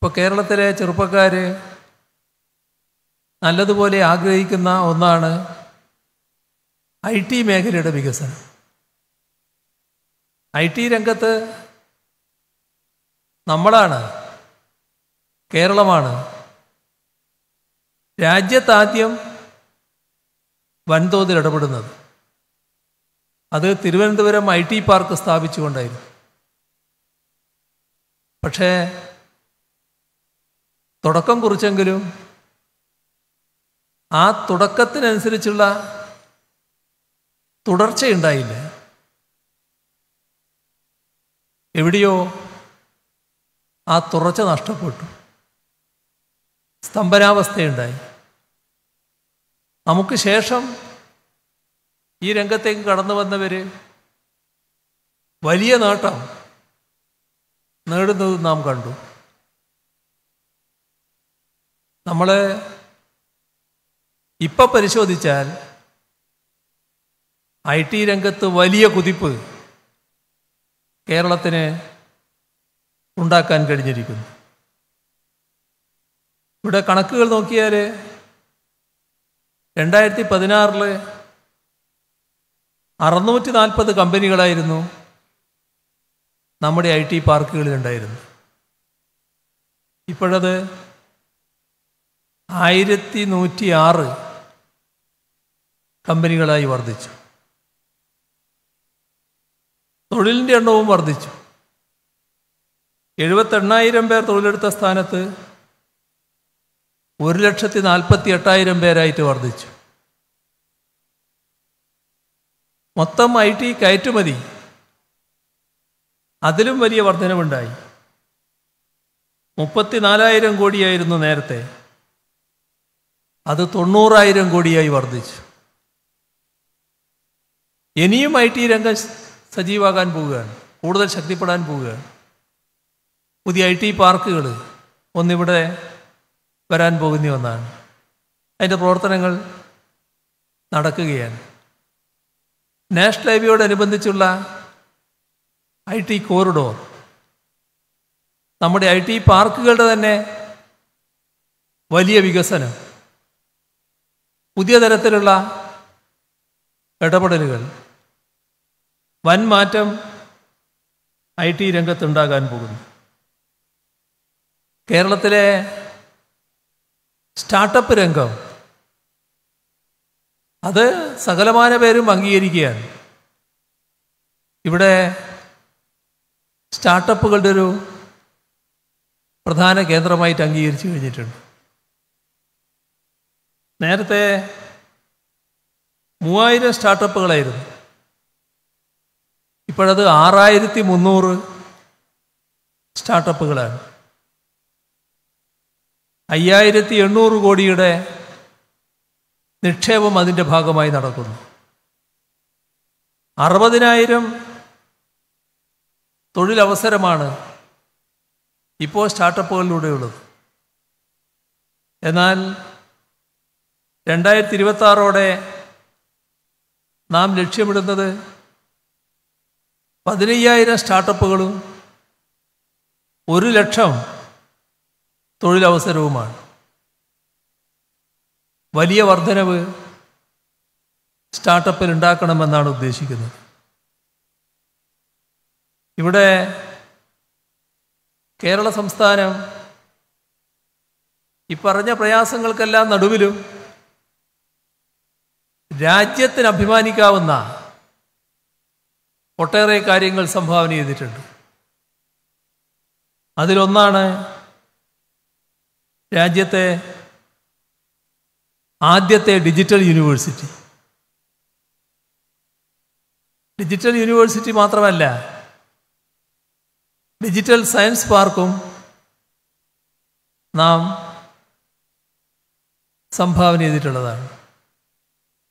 ഇപ്പോൾ കേരളത്തിലെ ചെറുപ്പക്കാർ നല്ലതുപോലെ ആഗ്രഹിക്കുന്ന ഒന്നാണ് IT മേഖലയുടെ വികസനം. IT രംഗത്ത് നമ്മളാണ്, കേരളമാണ് രാജ്യത്താദ്യം വൻതോതിൽ ഇടപെടുന്നത്. അത് തിരുവനന്തപുരം IT പാർക്ക് സ്ഥാപിച്ചുകൊണ്ടായിരുന്നു. പക്ഷേ തുടക്കം കുറിച്ചെങ്കിലും ആ തുടക്കത്തിനനുസരിച്ചുള്ള തുടർച്ചയുണ്ടായില്ല. എവിടെയോ ആ തുടർച്ച നഷ്ടപ്പെട്ടു, സ്തംഭനാവസ്ഥയുണ്ടായി. നമുക്ക് ശേഷം ഈ രംഗത്തേക്ക് കടന്നു വന്നവർ വലിയ നേട്ടം നേടുന്നത് നാം കണ്ടു. നമ്മൾ ഇപ്പം പരിശോധിച്ചാൽ IT രംഗത്ത് വലിയ കുതിപ്പ് കേരളത്തിന് ഉണ്ടാക്കാൻ കഴിഞ്ഞിരിക്കുന്നു. ഇവിടെ കണക്കുകൾ നോക്കിയാൽ 2016 640 കമ്പനികളായിരുന്നു നമ്മുടെ IT പാർക്കുകളിലുണ്ടായിരുന്നു. ഇപ്പോഴത് 1106 കമ്പനികളായി വർദ്ധിച്ചു. തൊഴിലിൻ്റെ എണ്ണവും വർദ്ധിച്ചു. 78,000 പേർ തൊഴിലെടുത്ത സ്ഥാനത്ത് 1,48,000 പേരായിട്ട് വർദ്ധിച്ചു. മൊത്തം IT കയറ്റുമതി അതിലും വലിയ വർധനവുണ്ടായി. 34,000 കോടിയായിരുന്നു നേരത്തെ, അത് 90,000 കോടിയായി വർദ്ധിച്ചു. ഇനിയും IT രംഗം സജീവമാകാൻ പോവുകയാണ്, കൂടുതൽ ശക്തിപ്പെടാൻ പോവുകയാണ്. പുതിയ IT പാർക്കുകൾ ഒന്നിവിടെ വരാൻ പോകുന്ന ഒന്നാണ്. അതിൻ്റെ പ്രവർത്തനങ്ങൾ നടക്കുകയാണ്. നാഷണൽ ഹൈവേയോടനുബന്ധിച്ചുള്ള IT കോറിഡോർ നമ്മുടെ IT പാർക്കുകളുടെ തന്നെ വലിയ വികസനം, പുതിയ തരത്തിലുള്ള ഇടപെടലുകൾ, വൻ മാറ്റം IT രംഗത്തുണ്ടാകാൻ പോകുന്നു. കേരളത്തിലെ സ്റ്റാർട്ടപ്പ് രംഗം അത് സകലമാന പേരും അംഗീകരിക്കുകയാണ്. ഇവിടെ സ്റ്റാർട്ടപ്പുകളുടെ ഒരു പ്രധാന കേന്ദ്രമായിട്ട് അംഗീകരിച്ചു കഴിഞ്ഞിട്ടുണ്ട്. നേരത്തെ 3000 സ്റ്റാർട്ടപ്പുകളായിരുന്നു, ഇപ്പോഴത് 6300 സ്റ്റാർട്ടപ്പുകളാണ്. 5800 കോടിയുടെ നിക്ഷേപം അതിൻ്റെ ഭാഗമായി നടക്കുന്നു. 60,000 തൊഴിലവസരമാണ് ഇപ്പോൾ സ്റ്റാർട്ടപ്പുകളിലൂടെയുള്ളത്. എന്നാൽ 2026 നാം ലക്ഷ്യമിടുന്നത് 15,000 സ്റ്റാർട്ടപ്പുകളും 1,00,000 തൊഴിലവസരവുമാണ്. വലിയ വർധനവ് സ്റ്റാർട്ടപ്പിൽ ഉണ്ടാക്കണമെന്നാണ് ഉദ്ദേശിക്കുന്നത്. ഇവിടെ കേരള സംസ്ഥാനം ഈ പറഞ്ഞ പ്രയാസങ്ങൾക്കെല്ലാം നടുവിലും രാജ്യത്തിന് അഭിമാനിക്കാവുന്ന ഒട്ടേറെ കാര്യങ്ങൾ സംഭാവന ചെയ്തിട്ടുണ്ട്. അതിലൊന്നാണ് രാജ്യത്തെ ആദ്യത്തെ ഡിജിറ്റൽ യൂണിവേഴ്സിറ്റി. ഡിജിറ്റൽ യൂണിവേഴ്സിറ്റി മാത്രമല്ല, ഡിജിറ്റൽ സയൻസ് പാർക്കും നാം സംഭാവന ചെയ്തിട്ടുള്ളതാണ്,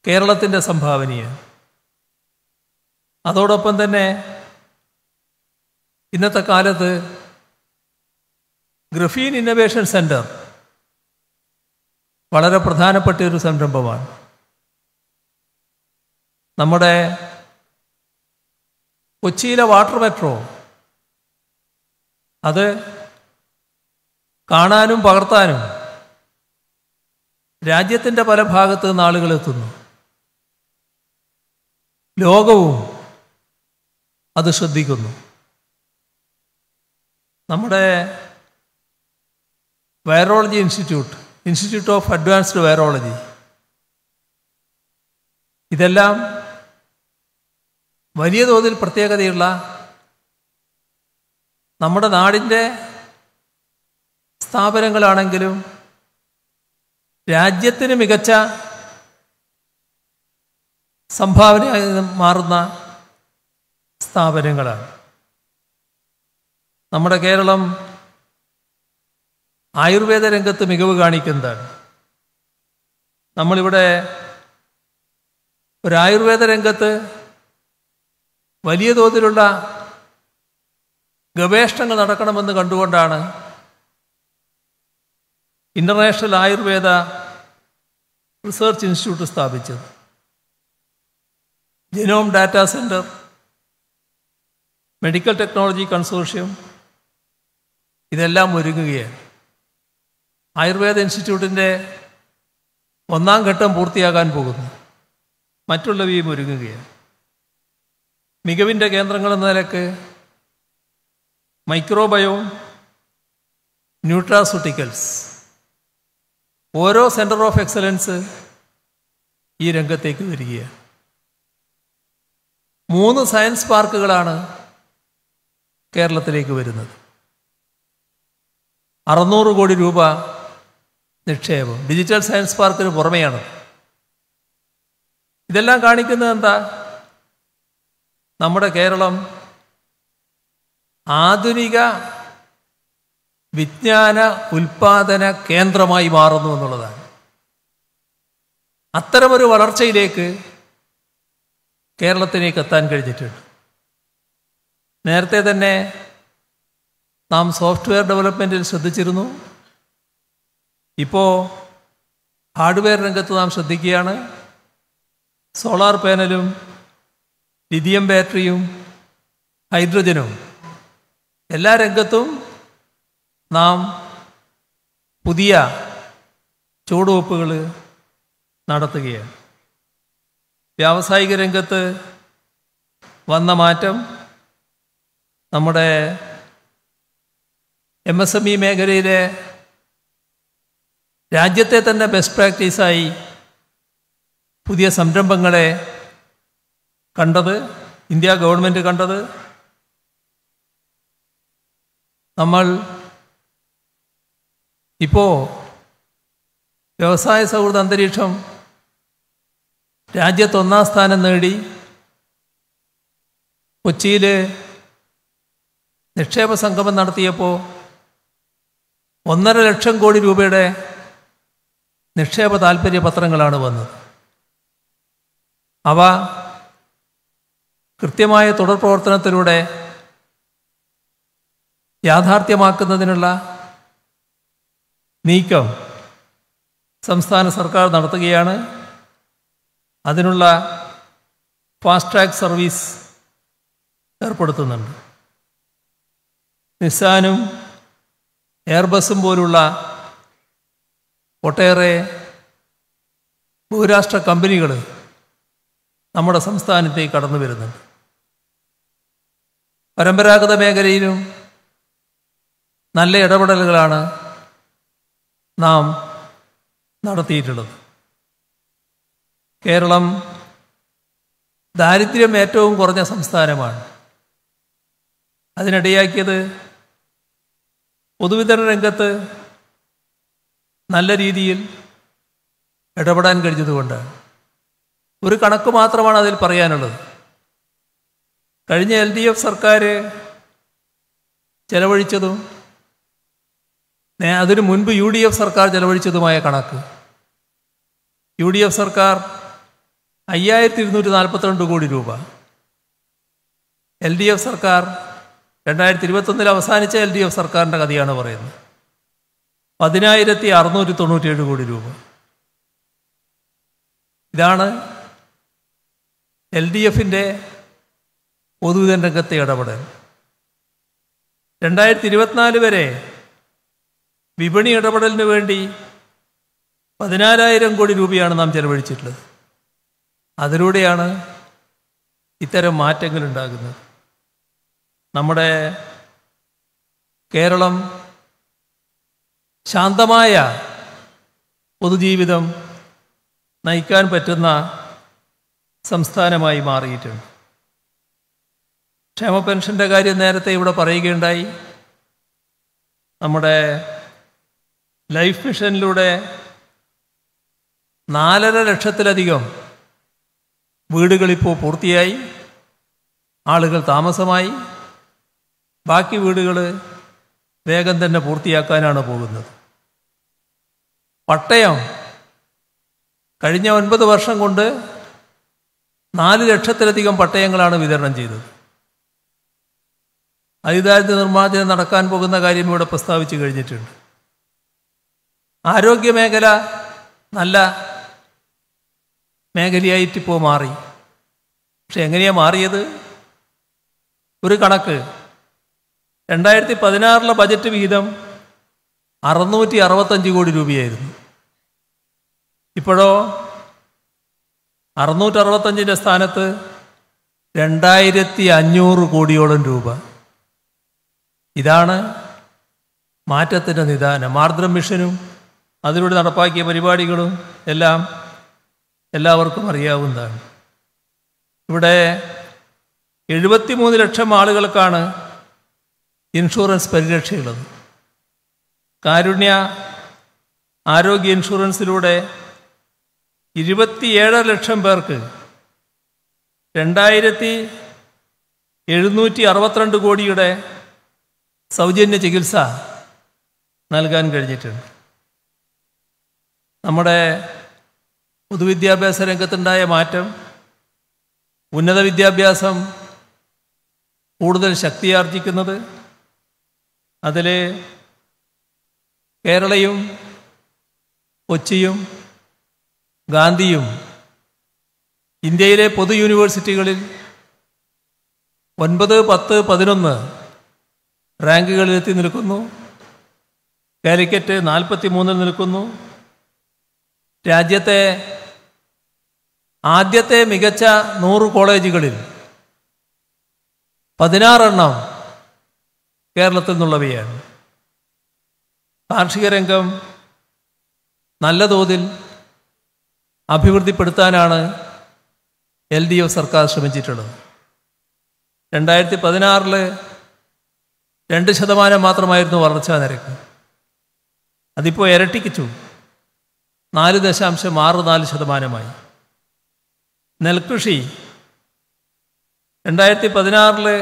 കേരളത്തിൻ്റെ സംഭാവനയാണ്. അതോടൊപ്പം തന്നെ ഇന്നത്തെ കാലത്ത് ഗ്രഫീൻ ഇന്നൊവേഷൻ സെൻറ്റർ വളരെ പ്രധാനപ്പെട്ട ഒരു സംരംഭമാണ്. നമ്മുടെ കൊച്ചിയിലെ വാട്ടർ മെട്രോ അത് കാണാനും പകർത്താനും രാജ്യത്തിൻ്റെ പല ഭാഗത്ത് നിന്ന് ആളുകൾ എത്തുന്നു. ലോകവും അത് ശ്രദ്ധിക്കുന്നു. നമ്മുടെ virology institute of advanced virology, ഇതെല്ലാം വലിയ തോതിൽ പ്രത്യേകതയുള്ള നമ്മുടെ നാടിൻ്റെ സ്ഥാപനങ്ങളാണെങ്കിലും രാജ്യത്തിന് മികച്ച സംഭാവനയായി മാറുന്ന സ്ഥാപനങ്ങളാണ്. നമ്മുടെ കേരളം ആയുർവേദ രംഗത്ത് മികവ് കാണിക്കുന്നതാണ്. നമ്മളിവിടെ ഒരു ആയുർവേദ രംഗത്ത് വലിയ തോതിലുള്ള ഗവേഷണങ്ങൾ നടക്കണമെന്ന് കണ്ടുകൊണ്ടാണ് ഇൻ്റർനാഷണൽ ആയുർവേദ റിസർച്ച് ഇൻസ്റ്റിറ്റ്യൂട്ട് സ്ഥാപിച്ചത്. Genome data centre, medical technology consortium, ഇതെല്ലാം ഒരുങ്ങുകയാണ്. ആയുർവേദ ഇൻസ്റ്റിറ്റ്യൂട്ടിൻ്റെ 1ാം ഘട്ടം പൂർത്തിയാകാൻ പോകുന്നു. മറ്റുള്ളവയും ഒരുങ്ങുകയാണ്. മികവിൻ്റെ കേന്ദ്രങ്ങൾ എന്ന നിലക്ക് മൈക്രോബയോം, ന്യൂട്രാസ്യൂട്ടിക്കൽസ്, ഓരോ സെൻറ്റർ ഓഫ് എക്സലൻസ് ഈ രംഗത്തേക്ക് വരികയാണ്. 3 സയൻസ് പാർക്കുകളാണ് കേരളത്തിലേക്ക് വരുന്നത്. 600 കോടി രൂപ നിക്ഷേപം ഡിജിറ്റൽ സയൻസ് പാർക്കിന് പുറമെയാണ്. ഇതെല്ലാം കാണിക്കുന്നത് എന്താ? നമ്മുടെ കേരളം ആധുനിക വിജ്ഞാന ഉൽപാദന കേന്ദ്രമായി മാറുന്നു എന്നുള്ളതാണ്. അത്തരമൊരു വളർച്ചയിലേക്ക് കേരളത്തിലേക്ക് എത്താൻ കഴിഞ്ഞിട്ടുണ്ട്. നേരത്തെ തന്നെ നാം സോഫ്റ്റ്വെയർ ഡെവലപ്മെൻറ്റിൽ ശ്രദ്ധിച്ചിരുന്നു. ഇപ്പോൾ ഹാർഡ്വെയർ രംഗത്ത് നാം ശ്രദ്ധിക്കുകയാണ്. സോളാർ പാനലും ലിഥിയം ബാറ്ററിയും ഹൈഡ്രജനും എല്ലാ രംഗത്തും നാം പുതിയ ചുവടുവെപ്പുകൾ നടത്തുകയാണ്. വ്യാവസായിക രംഗത്ത് വന്ന മാറ്റം നമ്മുടെ MSME മേഖലയിലെ രാജ്യത്തെ തന്നെ ബെസ്റ്റ് പ്രാക്ടീസായി പുതിയ സംരംഭങ്ങളെ കണ്ടത്, ഇന്ത്യ ഗവൺമെൻറ് കണ്ടത്, നമ്മൾ ഇപ്പോൾ വ്യവസായ സൗഹൃദ അന്തരീക്ഷം രാജ്യത്ത് 1ാം സ്ഥാനം നേടി. കൊച്ചിയിൽ നിക്ഷേപ സംഗമം നടത്തിയപ്പോൾ 1.5 ലക്ഷം കോടി രൂപയുടെ നിക്ഷേപ താൽപ്പര്യ പത്രങ്ങളാണ് വന്നത്. അവ കൃത്യമായ തുടർ പ്രവർത്തനത്തിലൂടെ യാഥാർത്ഥ്യമാക്കുന്നതിനുള്ള നീക്കം സംസ്ഥാന സർക്കാർ നടത്തുകയാണ്. അതിനുള്ള ഫാസ്റ്റ് ട്രാക്ക് സർവീസ് ഏർപ്പെടുത്തുന്നുണ്ട്. നിസ്സാനും എയർബസും പോലുള്ള ഒട്ടേറെ ബഹുരാഷ്ട്ര കമ്പനികൾ നമ്മുടെ സംസ്ഥാനത്തേക്ക് കടന്നു വരുന്നുണ്ട്. പരമ്പരാഗത മേഖലയിലും നല്ല ഇടപെടലുകളാണ് നാം നടത്തിയിട്ടുള്ളത്. കേരളം ദാരിദ്ര്യം ഏറ്റവും കുറഞ്ഞ സംസ്ഥാനമാണ്. അതിനിടയാക്കിയത് പൊതുവിതരണ രംഗത്ത് നല്ല രീതിയിൽ ഇടപെടാൻ കഴിഞ്ഞതുകൊണ്ടാണ്. ഒരു കണക്ക് മാത്രമാണ് അതിൽ പറയാനുള്ളത്. കഴിഞ്ഞ LDF സർക്കാർ ചെലവഴിച്ചതും അതിനു മുൻപ് UDF സർക്കാർ ചെലവഴിച്ചതുമായ കണക്ക്. UDF സർക്കാർ 5242 കോടി രൂപ. LDF സർക്കാർ 2021 അവസാനിച്ച LDF സർക്കാരിൻ്റെ കഥയാണ് പറയുന്നത്. 10,697 കോടി രൂപ. ഇതാണ് LDFിൻ്റെ പൊതുവിതരണ രംഗത്തെ ഇടപെടൽ. 2024 വരെ വിപണി ഇടപെടലിന് വേണ്ടി 14,000 കോടി രൂപയാണ് നാം ചെലവഴിച്ചിട്ടുള്ളത്. അതിലൂടെയാണ് ഇത്തരം മാറ്റങ്ങൾ ഉണ്ടാകുന്നത്. നമ്മുടെ കേരളം ശാന്തമായ പൊതുജീവിതം നയിക്കാൻ പറ്റുന്ന സംസ്ഥാനമായി മാറിയിട്ടുണ്ട്. ക്ഷേമ പെൻഷൻ്റെ കാര്യം നേരത്തെ ഇവിടെ പറയുകയുണ്ടായി. നമ്മുടെ ലൈഫ് മിഷനിലൂടെ 4.5 ലക്ഷത്തിലധികം വീടുകളിപ്പോൾ പൂർത്തിയായി, ആളുകൾ താമസമായി. ബാക്കി വീടുകൾ വേഗം തന്നെ പൂർത്തിയാക്കാനാണ് പോകുന്നത്. പട്ടയം കഴിഞ്ഞ 9 വർഷം കൊണ്ട് 4 ലക്ഷത്തിലധികം പട്ടയങ്ങളാണ് വിതരണം ചെയ്തത്. അതിദാരിദ്ര്യ നിർമ്മാർജ്ജനം നടക്കാൻ പോകുന്ന കാര്യം ഇവിടെ പ്രസ്താവിച്ചു കഴിഞ്ഞിട്ടുണ്ട്. ആരോഗ്യമേഖല നല്ല മേഖലയായിട്ടിപ്പോൾ മാറി. പക്ഷെ എങ്ങനെയാണ് മാറിയത്? ഒരു കണക്ക്, 2016 ബജറ്റ് വിഹിതം 665 കോടി രൂപയായിരുന്നു. ഇപ്പോഴോ 665ൻ്റെ സ്ഥാനത്ത് 2,500 കോടിയോളം രൂപ. ഇതാണ് മാറ്റത്തിൻ്റെ നിദാനം. ആർദ്രം മിഷനും അതിലൂടെ നടപ്പാക്കിയ പരിപാടികളും എല്ലാം എല്ലാവർക്കും അറിയാവുന്നതാണ്. ഇവിടെ 73 ലക്ഷം ആളുകൾക്കാണ് ഇൻഷുറൻസ് പരിരക്ഷയുള്ളത്. കാരുണ്യ ആരോഗ്യ ഇൻഷുറൻസിലൂടെ 27 ലക്ഷം പേർക്ക് 2,762 കോടിയുടെ സൗജന്യ ചികിത്സ നൽകാൻ കഴിഞ്ഞിട്ടുണ്ട്. നമ്മുടെ പൊതുവിദ്യാഭ്യാസ രംഗത്തുണ്ടായ മാറ്റം, ഉന്നത വിദ്യാഭ്യാസം കൂടുതൽ ശക്തിയാർജിക്കുന്നത്, അതിൽ കേരളയും കൊച്ചിയും ഗാന്ധിയും ഇന്ത്യയിലെ പൊതു യൂണിവേഴ്സിറ്റികളിൽ 9, 10, 11 റാങ്കുകളിലെത്തി നിൽക്കുന്നു. കാലിക്കറ്റ് 43-ൽ നിൽക്കുന്നു. രാജ്യത്തെ ആദ്യത്തെ മികച്ച 100 കോളേജുകളിൽ 16 എണ്ണം കേരളത്തിൽ നിന്നുള്ളവയാണ്. കാർഷിക രംഗം നല്ല തോതിൽ അഭിവൃദ്ധിപ്പെടുത്താനാണ് LDF സർക്കാർ ശ്രമിച്ചിട്ടുള്ളത്. 2016 2% മാത്രമായിരുന്നു വളർച്ചാ നിരക്ക്. അതിപ്പോൾ ഇരട്ടിക്കിച്ചു, 4.64%. നെൽകൃഷി 2016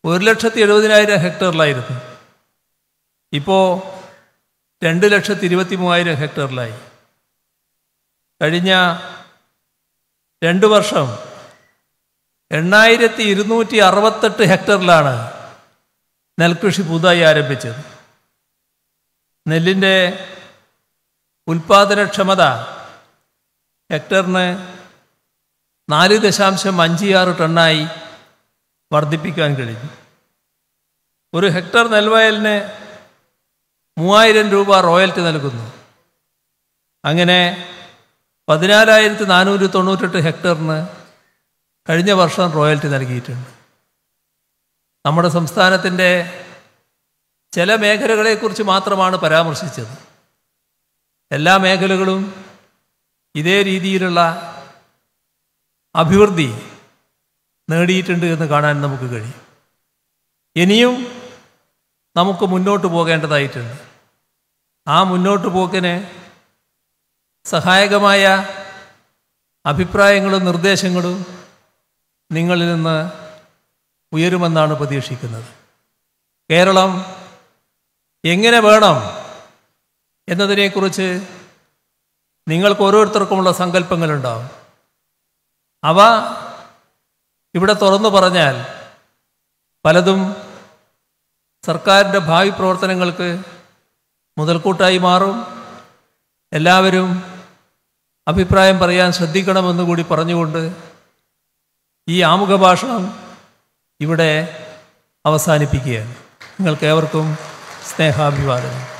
1,70,000 ഹെക്ടറിലായിരുന്നു. ഇപ്പോൾ 2,23,000 ഹെക്ടറിലായി. കഴിഞ്ഞ 2 വർഷം 8,268 ഹെക്ടറിലാണ് നെൽകൃഷി പുതുതായി ആരംഭിച്ചത്. നെല്ലിൻ്റെ ഉൽപാദനക്ഷമത ഹെക്ടറിന് 4.56 ടണ്ണായി വർദ്ധിപ്പിക്കാൻ കഴിഞ്ഞു. ഒരു ഹെക്ടർ നെൽവയലിന് 3,000 രൂപ റോയൽറ്റി നൽകുന്നു. അങ്ങനെ 14,498 ഹെക്ടറിന് കഴിഞ്ഞ വർഷം റോയൽറ്റി നൽകിയിട്ടുണ്ട്. നമ്മുടെ സംസ്ഥാനത്തിൻ്റെ ചില മേഖലകളെക്കുറിച്ച് മാത്രമാണ് പരാമർശിച്ചത്. എല്ലാ മേഖലകളും ഇതേ രീതിയിലുള്ള അഭിവൃദ്ധി നേടിയിട്ടുണ്ട് എന്ന് കാണാൻ നമുക്ക് കഴിയും. ഇനിയും നമുക്ക് മുന്നോട്ട് പോകേണ്ടതായിട്ടുണ്ട്. ആ മുന്നോട്ട് പോക്കിന് സഹായകമായ അഭിപ്രായങ്ങളും നിർദ്ദേശങ്ങളും നിങ്ങളിൽ നിന്ന് ഉയരുമെന്നാണ് പ്രതീക്ഷിക്കുന്നത്. കേരളം എങ്ങനെ വേണം എന്നതിനെക്കുറിച്ച് നിങ്ങൾക്ക് ഓരോരുത്തർക്കുമുള്ള സങ്കല്പങ്ങളുണ്ടാവും. അവ ഇവിടെ തുറന്നു പറഞ്ഞാൽ പലതും സർക്കാരിൻ്റെ ഭാവി പ്രവർത്തനങ്ങൾക്ക് മുതൽക്കൂട്ടായി മാറും. എല്ലാവരും അഭിപ്രായം പറയാൻ ശ്രദ്ധിക്കണമെന്നുകൂടി പറഞ്ഞുകൊണ്ട് ഈ ആമുഖ ഭാഷണം ഇവിടെ അവസാനിപ്പിക്കുകയാണ്. നിങ്ങൾക്കേവർക്കും സ്നേഹാഭിവാദനം.